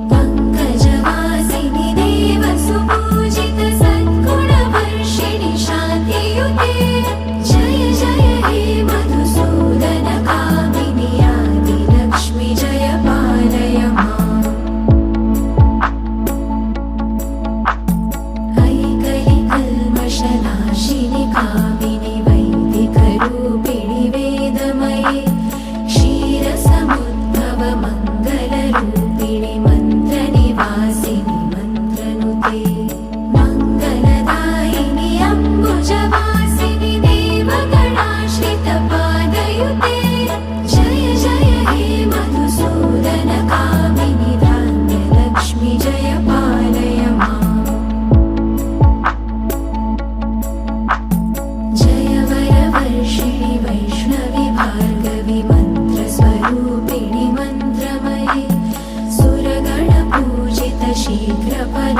पङ्कजवासिनि देवसुपूजित सद्गुणवर्षिणि शान्तियुते जय जय हे मधुसूदन कामिनि आदिलक्ष्मि जय पालय माम् ऐकलिकल्मषनाशिनि कामिनि वैदिकरूपिणि वेदमये क्षीरसमुद्भव मङ्गलरूपिणि मन्त्रनिवासिनि मन्त्रनुते मङ्गलदायिनि अम्बुजवासिनि देवगणाश्रितपादयुते जय जय हे मधुसूदन कामिनि धान्यलक्ष्मि जय पालय माम् जय वरवर्षिणि वैष्णवि भार्गवि मन्त्रस्वरूपिणि मन्त्रमये सुरगणपूजित शीघ्रफल